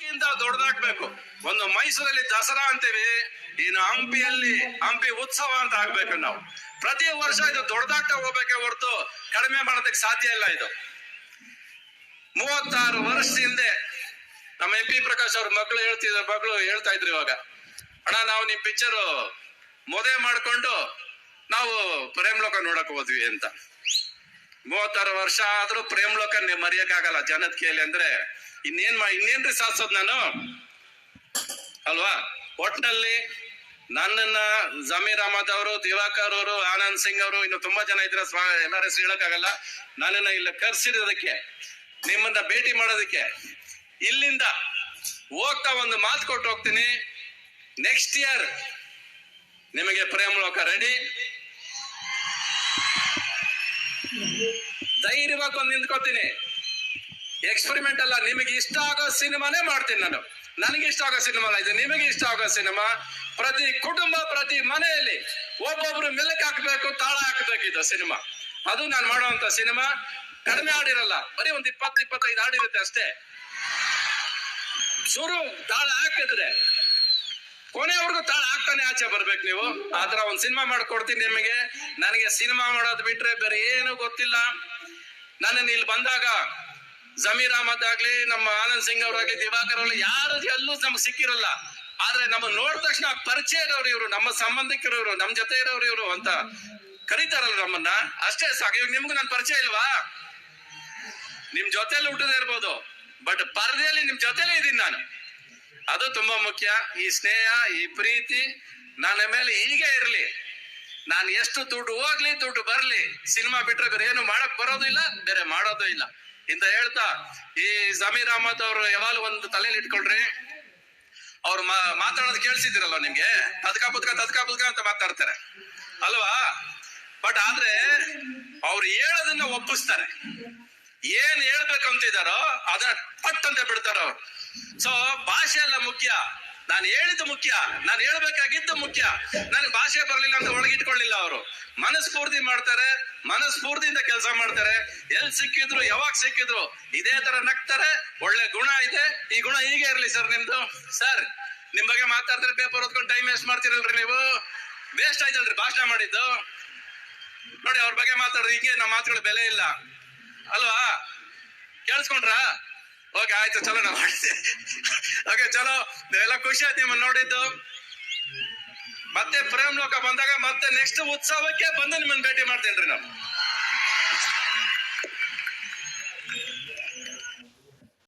ಇದಕ್ಕಿಂತ ದೊಡ್ಡದಾಗ್ಬೇಕು. ಒಂದು ಮೈಸೂರಲ್ಲಿ ದಸರಾ ಅಂತೀವಿ, ಇನ್ನು ಹಂಪಿ ಉತ್ಸವ ಅಂತ ಆಗ್ಬೇಕು. ನಾವು ಪ್ರತಿ ವರ್ಷ ಇದು ದೊಡ್ಡದಾಗ್ತಾ ಹೋಗ್ಬೇಕೆ ಹೊರತು ಕಡಿಮೆ ಮಾಡೋದಕ್ಕೆ ಸಾಧ್ಯ ಇಲ್ಲ. ಇದು 36 ವರ್ಷದ ಹಿಂದೆ ನಮ್ಮ MP ಪ್ರಕಾಶ್ ಅವ್ರ ಮಗಳು ಹೇಳ್ತಾ ಇದ್ರು ಇವಾಗ, ಅಣ್ಣ ನಾವು ನಿಮ್ ಪಿಕ್ಚರ್ ಮದುವೆ ಮಾಡ್ಕೊಂಡು ನಾವು ಪ್ರೇಮ್ ಲೋಕ ನೋಡಕ್ ಹೋದ್ವಿ ಅಂತ. 36 ವರ್ಷ ಆದ್ರೂ ಪ್ರೇಮ್ ಲೋಕ ಮರೆಯಕ್ಕಾಗಲ್ಲ ಜನದ ಕೇಳಿ ಅಂದ್ರೆ ಇನ್ನೇನ್ರಿ ಸಾಧಿಸೋದ್ ನಾನು ಅಲ್ವಾ. ಒಟ್ಟಿನಲ್ಲಿ ನನ್ನನ್ನ ಜಮೀರ್ ಅಹಮದ್ ಅವರು, ದಿವಾಕರ್ ಅವರು, ಆನಂದ್ ಸಿಂಗ್ ಅವರು, ಇನ್ನು ತುಂಬಾ ಜನ ಇದ್ರೆ ಎಲ್ಲರ ಹೆಸರು ಹೇಳಕ್ಕಾಗಲ್ಲ. ನನ್ನನ್ನ ಇಲ್ಲ ಕರ್ಸಿರೋದಕ್ಕೆ, ನಿಮ್ಮನ್ನ ಭೇಟಿ ಮಾಡೋದಕ್ಕೆ, ಇಲ್ಲಿಂದ ಹೋಗ್ತಾ ಒಂದು ಮಾತು ಕೊಟ್ಟು ಹೋಗ್ತೀನಿ. ನೆಕ್ಸ್ಟ್ ಇಯರ್ ನಿಮಗೆ ಪ್ರೇಮ್ ಲೋಕ ರೆಡಿ. ಧೈರ್ಯವಾಗಿ ಬಂದು ನಿಂತ್ಕೋತೀನಿ. ಎಕ್ಸ್ಪೆರಿಮೆಂಟ್ ಅಲ್ಲ, ನಿಮಗೆ ಇಷ್ಟ ಆಗೋ ಸಿನಿಮಾನೇ ಮಾಡ್ತೀನಿ ನಾನು. ನನಗೆ ಇಷ್ಟ ಆಗೋ ಸಿನಿಮಾ ಇದು, ನಿಮಗೆ ಇಷ್ಟ ಆಗೋ ಸಿನಿಮಾ. ಪ್ರತಿ ಕುಟುಂಬ, ಪ್ರತಿ ಮನೆಯಲ್ಲಿ ಒಬ್ಬೊಬ್ರು ಮೆಲಕ್ ಹಾಕ್ಬೇಕು, ತಾಳ ಹಾಕ್ಬೇಕು. ಇದು ಸಿನಿಮಾ, ಅದು ನಾನು ಮಾಡುವಂತ ಸಿನಿಮಾ. ಕಡಿಮೆ ಹಾಡಿರಲ್ಲ, ಬರೀ ಒಂದು 20-25 ಹಾಡಿರುತ್ತೆ ಅಷ್ಟೇ. ಶುರು ತಾಳ ಹಾಕಿದ್ರೆ ಕೊನೆವರೆಗೂ ತಾಳ ಹಾಕ್ತಾನೆ ಆಚೆ ಬರ್ಬೇಕು ನೀವು. ಆತರ ಒಂದ್ ಸಿನಿಮಾ ಮಾಡ್ಕೊಡ್ತೀನಿ ನಿಮಗೆ. ನನಗೆ ಸಿನಿಮಾ ಮಾಡೋದು ಬಿಟ್ರೆ ಬೇರೆ ಏನು ಗೊತ್ತಿಲ್ಲ. ನನ್ನನ್ನು ಇಲ್ಲಿ ಬಂದಾಗ ಜಮೀರ್ ಅಹಮದ್ ಆಗ್ಲಿ, ನಮ್ಮ ಆನಂದ್ ಸಿಂಗ್ ಅವರಾಗ್ಲಿ, ದಿವಾಕರ್ ಅವ್ರಲ್ಲಿ ಯಾರು ಎಲ್ಲೂ ನಮ್ಗೆ ಸಿಕ್ಕಿರಲ್ಲ. ಆದ್ರೆ ನಮ್ಮ ನೋಡಿದ ತಕ್ಷಣ ಪರಿಚಯ ಇರೋರು ಇವ್ರು, ನಮ್ಮ ಸಂಬಂಧಿಕರು ಇವರು, ನಮ್ ಜೊತೆ ಇರೋರು ಇವರು ಅಂತ ಕರೀತಾರಲ್ಲ ನಮ್ಮನ್ನ, ಅಷ್ಟೇ ಸಾಕು. ಇವಾಗ ನಿಮ್ಗೂ ನನ್ ಪರಿಚಯ ಇಲ್ವಾ? ನಿಮ್ ಜೊತೆಲಿ ಹುಟ್ಟದೇ ಇರ್ಬೋದು, ಬಟ್ ಪರದೆಯಲ್ಲಿ ನಿಮ್ ಜೊತೆಲೇ ಇದೀನಿ ನಾನು. ಅದು ತುಂಬಾ ಮುಖ್ಯ. ಈ ಸ್ನೇಹ, ಈ ಪ್ರೀತಿ ನನ್ನ ಮೇಲೆ ಹೀಗೆ ಇರ್ಲಿ. ನಾನು ಎಷ್ಟು ದುಡ್ಡು ಹೋಗ್ಲಿ, ದುಡ್ಡು ಬರ್ಲಿ, ಸಿನಿಮಾ ಬಿಟ್ರೆ ಬೇರೆ ಏನು ಮಾಡಕ್ ಬರೋದು ಇಲ್ಲ, ಬೇರೆ ಮಾಡೋದು ಇಲ್ಲ ಇಂತ ಹೇಳ್ತಾ, ಈ ಜಮೀರ್ ಅಹಮದ್ ಅವರು ಯಾವಾಗಲೂ ಒಂದು ತಲೆಯಲ್ಲಿ ಇಟ್ಕೊಳ್ರಿ. ಅವ್ರು ಮಾತಾಡೋದು ಕೇಳಿಸಿದಿರಲ್ಲ ನಿಮ್ಗೆ, ತದ್ಕ ಬುದ್ಕ ಅಂತ ಮಾತಾಡ್ತಾರೆ ಅಲ್ವಾ. ಬಟ್ ಆದ್ರೆ ಅವ್ರು ಹೇಳೋದನ್ನ ಒಪ್ಪಿಸ್ತಾರೆ. ಏನ್ ಹೇಳ್ಬೇಕಂತಿದಾರೋ ಅದನ್ನ ಪಟ್ ಅಂತ ಬಿಡ್ತಾರ ಅವ್ರು. ಸೊ ಭಾಷೆ ಎಲ್ಲ ಮುಖ್ಯ, ನಾನು ಹೇಳಿದ್ದು ಮುಖ್ಯ, ನಾನು ಹೇಳ್ಬೇಕಾಗಿದ್ದು ಮುಖ್ಯ. ನನಗೆ ಭಾಷೆ ಬರ್ಲಿಲ್ಲ ಅಂತ ಒಳಗಿಟ್ಕೊಳ್ಳಿಲ್ಲ ಅವರು. ಮನಸ್ಫೂರ್ತಿ ಮಾಡ್ತಾರೆ, ಮನಸ್ಫೂರ್ತಿಯಿಂದ ಕೆಲಸ ಮಾಡ್ತಾರೆ. ಎಲ್ಲಿ ಸಿಕ್ಕಿದ್ರು, ಯಾವಾಗ ಸಿಕ್ಕಿದ್ರು ಇದೇ ತರ ನಗ್ತಾರೆ. ಒಳ್ಳೆ ಗುಣ ಇದೆ, ಈ ಗುಣ ಹೀಗೆ ಇರ್ಲಿ ಸರ್ ನಿಮ್ದು. ಸರ್ ನಿಮ್ ಬಗ್ಗೆ ಮಾತಾಡ್ತಾರೆ, ಪೇಪರ್ ಓದ್ಕೊಂಡು ಟೈಮ್ ವೇಸ್ಟ್ ಮಾಡ್ತಿರಲ್ರಿ ನೀವು. ವೇಸ್ಟ್ ಆಯ್ತಲ್ರಿ ಭಾಷಣ ಮಾಡಿದ್ದು. ನೋಡಿ ಅವ್ರ ಬಗ್ಗೆ ಮಾತಾಡೋದು ಹಿಂಗೆ, ನಮ್ಮ ಮಾತುಗಳ ಬೆಲೆ ಇಲ್ಲ ಅಲ್ವಾ. ಕೇಳಿಸ್ಕೊಂಡ್ರ? ಓಕೆ ಆಯ್ತು, ಚಲೋ ನಾ ಮಾಡಿದ್ದೆ. ಓಕೆ ಚಲೋ, ನೀವೆಲ್ಲ ಖುಷಿ ಆಯ್ತು ನಿಮ್ಮನ್ನ ನೋಡಿದ್ದು. ಮತ್ತೆ ಪ್ರೇಮ್ ಲೋಕ ಬಂದಾಗ ಮತ್ತೆ ನೆಕ್ಸ್ಟ್ ಉತ್ಸವಕ್ಕೆ ಬಂದು ನಿಮ್ಮನ್ನ ಭೇಟಿ ಮಾಡ್ತೇನ್ರಿ ನಾವು.